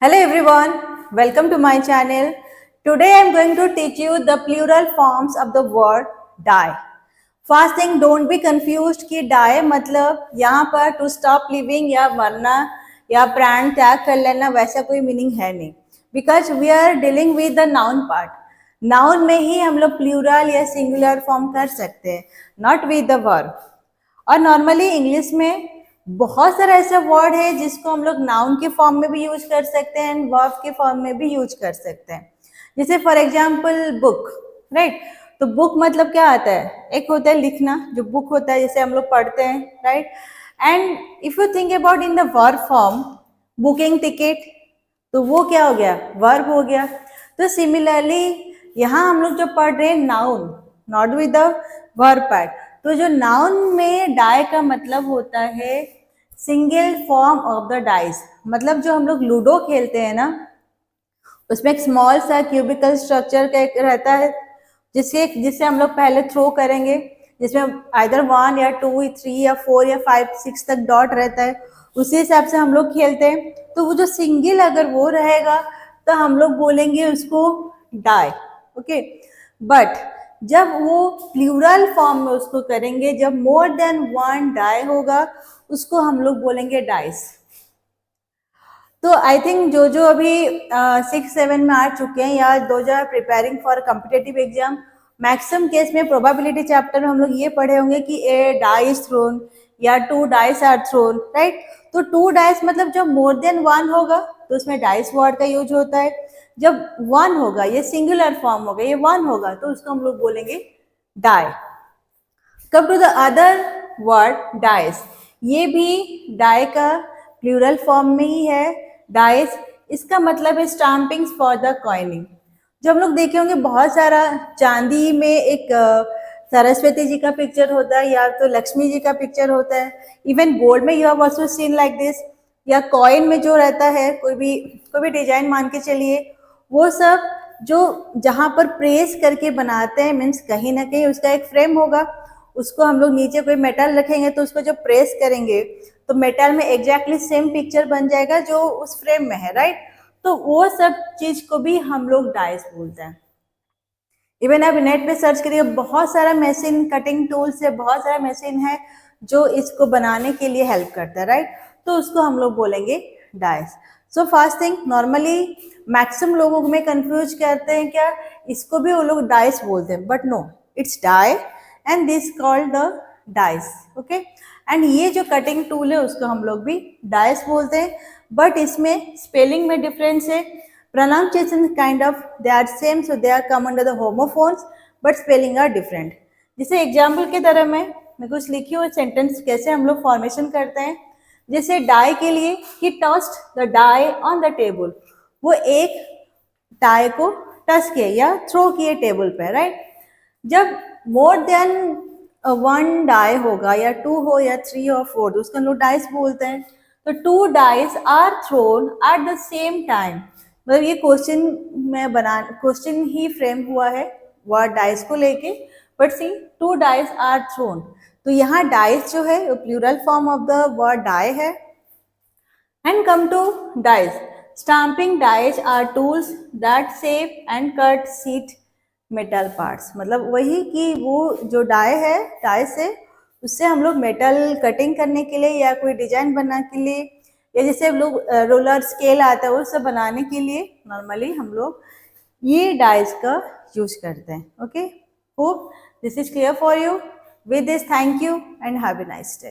Hello everyone, welcome to my channel. Today I am going to teach you the plural forms of the word die. First thing, don't be confused कि die मतलब यहाँ पर to stop living या मरना या प्राण त्याग कर लेना वैसा कोई मीनिंग है नहीं. Because we are dealing with the noun part. Noun में ही हम लोग plural या singular form कर सकते हैं, not with the verb. और नॉर्मली इंग्लिश में बहुत सारे ऐसे वर्ड है जिसको हम लोग नाउन के फॉर्म में भी यूज कर सकते हैं एंड वर्ब के फॉर्म में भी यूज कर सकते हैं. जैसे फॉर एग्जांपल बुक, राइट. तो बुक मतलब क्या आता है, एक होता है लिखना, जो बुक होता है जैसे हम लोग पढ़ते हैं, right. And if you think about in the verb form, booking ticket, तो वो क्या हो गया, वर्ब हो गया. तो सिमिलरली यहाँ हम लोग जो पढ़ रहे हैं noun, not with the verb part. तो जो नाउन में डाई का मतलब होता है single form of the dice. मतलब जो हम लोग लूडो खेलते हैं ना, उसमें एक स्मॉल सा क्यूबिकल स्ट्रक्चर का एक रहता है जिससे हम लोग पहले थ्रो करेंगे, जिसमें आइदर 1 या 2 3 या 4 या 5 6 तक डॉट रहता है. उसी हिसाब से हम लोग खेलते हैं. तो वो जो सिंगल अगर वो रहेगा तो हम लोग बोलेंगे उसको डाई. ओके. बट जब वो प्लूरल फॉर्म में उसको करेंगे, जब मोर देन वन डाई होगा, उसको हम लोग बोलेंगे डाइस. तो आई थिंक जो अभी 6-7 में आ चुके हैं या दो जो preparing for competitive exam, maximum case में प्रोबेबिलिटी चैप्टर में हम लोग ये पढ़े होंगे कि ए डाई इज थ्रोन या 2 डाइस आर थ्रोन, राइट. तो 2 डाइस मतलब जब मोर देन 1 होगा तो उसमें डाइस वर्ड का यूज होता है. जब 1 होगा, ये सिंगुलर फॉर्म होगा, ये 1 होगा, तो उसको हम लोग बोलेंगे die. Come to the other word dice, ये भी डाई का प्लूरल फॉर्म में ही है. डाइस इसका मतलब है स्टाम्पिंग फॉर द कॉइनिंग. जो हम लोग देखे होंगे बहुत सारा चांदी में एक सरस्वती जी का पिक्चर होता है या तो लक्ष्मी जी का पिक्चर होता है. इवन गोल्ड में you have also seen like this. या कॉइन में जो रहता है कोई भी डिजाइन मान के चलिए, वो सब जो जहाँ पर प्रेस करके बनाते हैं, मीन्स कहीं ना कहीं उसका एक फ्रेम होगा, उसको हम लोग नीचे कोई मेटल रखेंगे तो उसको जब प्रेस करेंगे तो मेटल में एग्जैक्टली सेम पिक्चर बन जाएगा जो उस फ्रेम में है, राइट. तो वो सब चीज को भी हम लोग डाइस बोलते हैं. इवन आप नेट पे सर्च करिए, बहुत सारा मशीन, कटिंग टूल्स है, बहुत सारा मशीन है जो इसको बनाने के लिए हेल्प करता है, राइट. तो उसको हम लोग बोलेंगे dice. So first thing, normally maximum लोगों में कंफ्यूज करते हैं क्या, इसको भी वो लोग डाइस बोलते हैं, but no, it's die and this called the dice. Okay. And ये जो कटिंग टूल है उसको हम लोग भी डाइस बोलते हैं, बट इसमें स्पेलिंग में डिफरेंस है. pronunciation kind of they are same, so they are come under the homophones, but spelling are different. जैसे एग्जाम्पल के तरह मैं कुछ लिखी हूँ सेंटेंस, कैसे हम लोग फॉर्मेशन करते हैं. जैसे डाई के लिए, he tossed the die on the table, वो एक डाई को टच किए या थ्रो किए टेबल पे, राइट. जब मोर देन 1 डाई होगा या 2 हो या 3 और 4, तो उसको हम लोग डाइस बोलते हैं. तो 2 dice are thrown at the same time. मतलब ये क्वेश्चन ही फ्रेम हुआ है वर्ड डाइस को लेके, but see 2 dice are thrown. तो यहाँ डाइस जो है वो plural form of the word die है. And come to dice, stamping dice are tools that shape and cut sheet metal parts. मतलब वही कि वो जो डाई है, डाई से उससे हम लोग मेटल कटिंग करने के लिए या कोई डिजाइन बनाने के लिए, या जैसे हम लोग रोलर स्केल आता है वो सब बनाने के लिए नॉर्मली हम लोग ये डाइस का यूज करते हैं. Okay. Hope this is clear for you. With this, thank you and have a nice day.